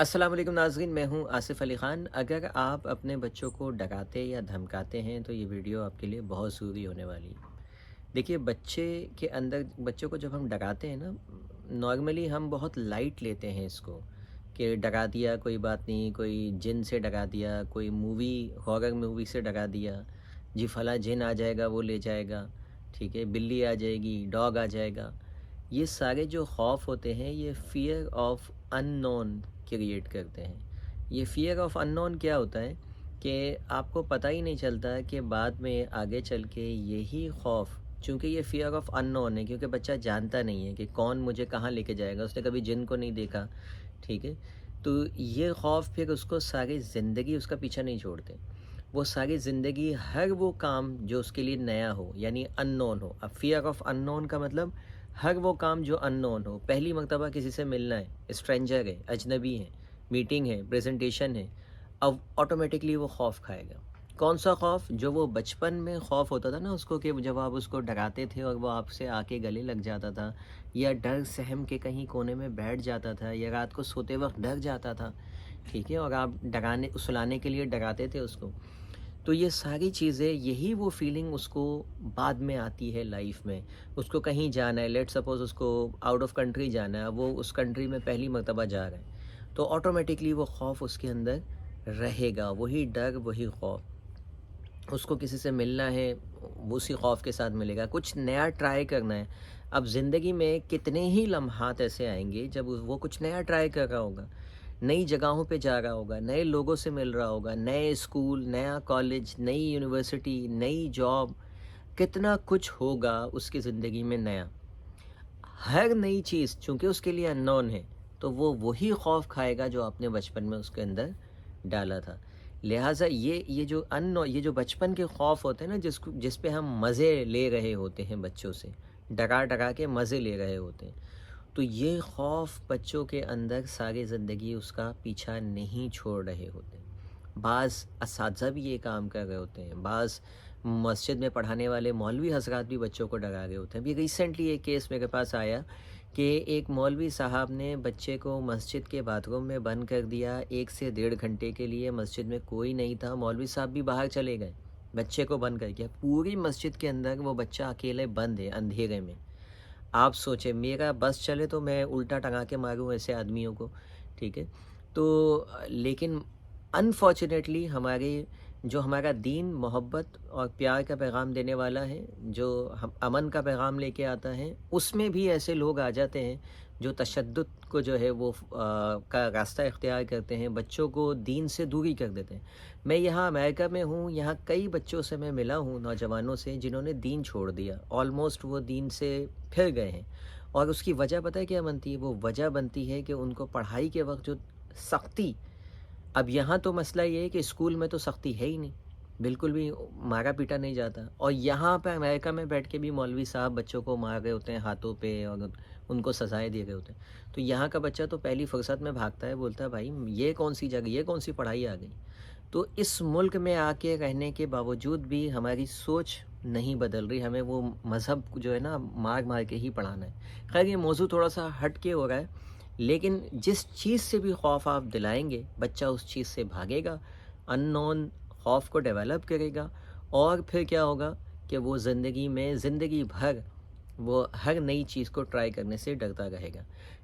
السلام علیکم ناظرین، میں ہوں آصف علی خان۔ اگر آپ اپنے بچوں کو ڈراتے یا دھمکاتے ہیں تو یہ ویڈیو آپ کے لیے بہت ضروری ہونے والی ہے۔ دیکھیے، بچوں کو جب ہم ڈراتے ہیں نا، نارملی ہم بہت لائٹ لیتے ہیں اس کو، کہ ڈرا دیا کوئی بات نہیں، کوئی جن سے ڈرا دیا، کوئی ہارر مووی سے ڈرا دیا، جی فلاں جن آ جائے گا وہ لے جائے گا، ٹھیک ہے، بلی آ جائے گی، ڈاگ آ جائے گا۔ یہ سارے جو خوف ہوتے ہیں یہ fear of unknown create کرتے ہیں۔ یہ فیئر آف ان نون کیا ہوتا ہے کہ آپ کو پتہ ہی نہیں چلتا کہ بعد میں آگے چل کے یہی خوف، چونکہ یہ فیئر آف ان نون ہے، کیونکہ بچہ جانتا نہیں ہے کہ کون مجھے کہاں لے کے جائے گا، اس نے کبھی جن کو نہیں دیکھا، ٹھیک ہے، تو یہ خوف پھر اس کو ساری زندگی اس کا پیچھا نہیں چھوڑتے۔ وہ ساری زندگی ہر وہ کام جو اس کے لیے نیا ہو، یعنی ان نون ہو۔ اب فیئر آف ان نون کا مطلب ہر وہ کام جو ان نون ہو، پہلی مرتبہ کسی سے ملنا ہے، اسٹرینجر ہے، اجنبی ہے، میٹنگ ہے، پریزنٹیشن ہے، اب آٹومیٹکلی وہ خوف کھائے گا۔ کون سا خوف؟ جو وہ بچپن میں خوف ہوتا تھا نا اس کو، کہ جب آپ اس کو ڈراتے تھے اور وہ آپ سے آ کے گلے لگ جاتا تھا، یا ڈر سہم کے کہیں کونے میں بیٹھ جاتا تھا، یا رات کو سوتے وقت ڈر جاتا تھا، ٹھیک ہے، اور آپ سلانے کے لیے ڈراتے تھے اس کو، تو یہ ساری چیزیں، یہی وہ فیلنگ اس کو بعد میں آتی ہے لائف میں۔ اس کو کہیں جانا ہے، لیٹ سپوز اس کو آؤٹ آف کنٹری جانا ہے، وہ اس کنٹری میں پہلی مرتبہ جا رہے ہیں، تو آٹومیٹکلی وہ خوف اس کے اندر رہے گا، وہی ڈر، وہی خوف۔ اس کو کسی سے ملنا ہے، وہ اسی خوف کے ساتھ ملے گا۔ کچھ نیا ٹرائی کرنا ہے، اب زندگی میں کتنے ہی لمحات ایسے آئیں گے جب وہ کچھ نیا ٹرائی کر رہا ہوگا، نئی جگہوں پہ جا رہا ہوگا، نئے لوگوں سے مل رہا ہوگا، نئے اسکول، نیا کالج، نئی یونیورسٹی، نئی جاب، کتنا کچھ ہوگا اس کی زندگی میں نیا۔ ہر نئی چیز چونکہ اس کے لیے ان نون ہے، تو وہ وہی خوف کھائے گا جو آپ نے بچپن میں اس کے اندر ڈالا تھا۔ لہٰذا یہ جو بچپن کے خوف ہوتے ہیں نا، جس پہ ہم مزے لے رہے ہوتے ہیں بچوں سے، ڈرا ڈرا کے مزے لے رہے ہوتے ہیں، تو یہ خوف بچوں کے اندر ساری زندگی اس کا پیچھا نہیں چھوڑ رہے ہوتے۔ بعض اساتذہ بھی یہ کام کر رہے ہوتے ہیں، بعض مسجد میں پڑھانے والے مولوی حضرات بھی بچوں کو ڈرا رہے ہوتے ہیں۔ ابھی ریسنٹلی ایک کیس میرے پاس آیا کہ ایک مولوی صاحب نے بچے کو مسجد کے باتھ روم میں بند کر دیا 1 سے 1.5 گھنٹے کے لیے، مسجد میں کوئی نہیں تھا، مولوی صاحب بھی باہر چلے گئے، بچے کو بند کر کے پوری مسجد کے اندر وہ بچہ اکیلے بند ہے اندھیرے میں۔ آپ سوچیں، میرا بس چلے تو میں الٹا ٹنگا کے ماروں ایسے آدمیوں کو، ٹھیک ہے، تو لیکن انفارچونیٹلی ہمارا دین محبت اور پیار کا پیغام دینے والا ہے، جو ہم امن کا پیغام لے کے آتا ہے، اس میں بھی ایسے لوگ آ جاتے ہیں جو تشدد کو جو ہے وہ کا راستہ اختیار کرتے ہیں، بچوں کو دین سے دوری کر دیتے ہیں۔ میں یہاں امریکہ میں ہوں، یہاں کئی بچوں سے میں ملا ہوں، نوجوانوں سے، جنہوں نے دین چھوڑ دیا، آلموسٹ وہ دین سے پھر گئے ہیں، اور اس کی وجہ پتہ ہے کیا بنتی ہے؟ وہ وجہ بنتی ہے کہ ان کو پڑھائی کے وقت جو سختی، اب یہاں تو مسئلہ یہ ہے کہ اسکول میں تو سختی ہے ہی نہیں، بالکل بھی مارا پیٹا نہیں جاتا، اور یہاں پہ امریکہ میں بیٹھ کے بھی مولوی صاحب بچوں کو مار رہے ہوتے ہیں ہاتھوں پہ، اور ان کو سزائیں دے رہے ہوتے ہیں، تو یہاں کا بچہ تو پہلی فرصت میں بھاگتا ہے، بولتا ہے بھائی یہ کون سی جگہ، یہ کون سی پڑھائی آ گئی۔ تو اس ملک میں آ کے رہنے کے باوجود بھی ہماری سوچ نہیں بدل رہی، ہمیں وہ مذہب جو ہے نا مار مار کے ہی پڑھانا ہے۔ خیر، یہ موضوع تھوڑا سا ہٹ کے ہو رہا ہے، لیکن جس چیز سے بھی خوف آپ دلائیں گے، بچہ اس چیز سے بھاگے گا، ان نون خوف کو ڈیولپ کرے گا، اور پھر کیا ہوگا کہ وہ زندگی بھر وہ ہر نئی چیز کو ٹرائی کرنے سے ڈرتا رہے گا۔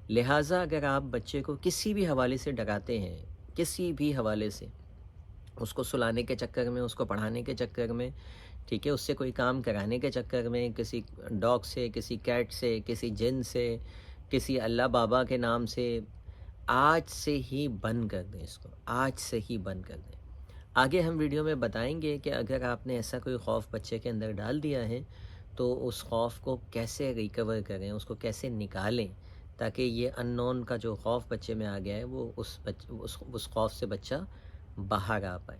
لہٰذا اگر آپ بچے کو کسی بھی حوالے سے ڈراتے ہیں، کسی بھی حوالے سے، اس کو سلانے کے چکر میں، اس کو پڑھانے کے چکر میں، ٹھیک ہے، اس سے کوئی کام کرانے کے چکر میں، کسی ڈاگ سے، کسی کیٹ سے، کسی جن سے، کسی اللہ بابا کے نام سے، آج سے ہی بند کر دیں اس کو، آج سے ہی بند کر دیں۔ آگے ہم ویڈیو میں بتائیں گے کہ اگر آپ نے ایسا کوئی خوف بچے کے اندر ڈال دیا ہے تو اس خوف کو کیسے ریکور کریں، اس کو کیسے نکالیں، تاکہ یہ ان نون کا جو خوف بچے میں آ گیا ہے وہ اس خوف سے بچہ باہر آ پائے۔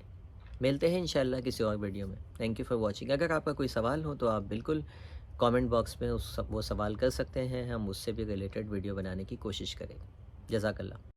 ملتے ہیں انشاءاللہ کسی اور ویڈیو میں۔ Thank you for watching. اگر آپ کا کوئی سوال ہو تو آپ بالکل کامنٹ باکس میں وہ سوال کر سکتے ہیں، ہم اس سے بھی ریلیٹڈ ویڈیو بنانے کی کوشش کریں گے۔ جزاک اللہ۔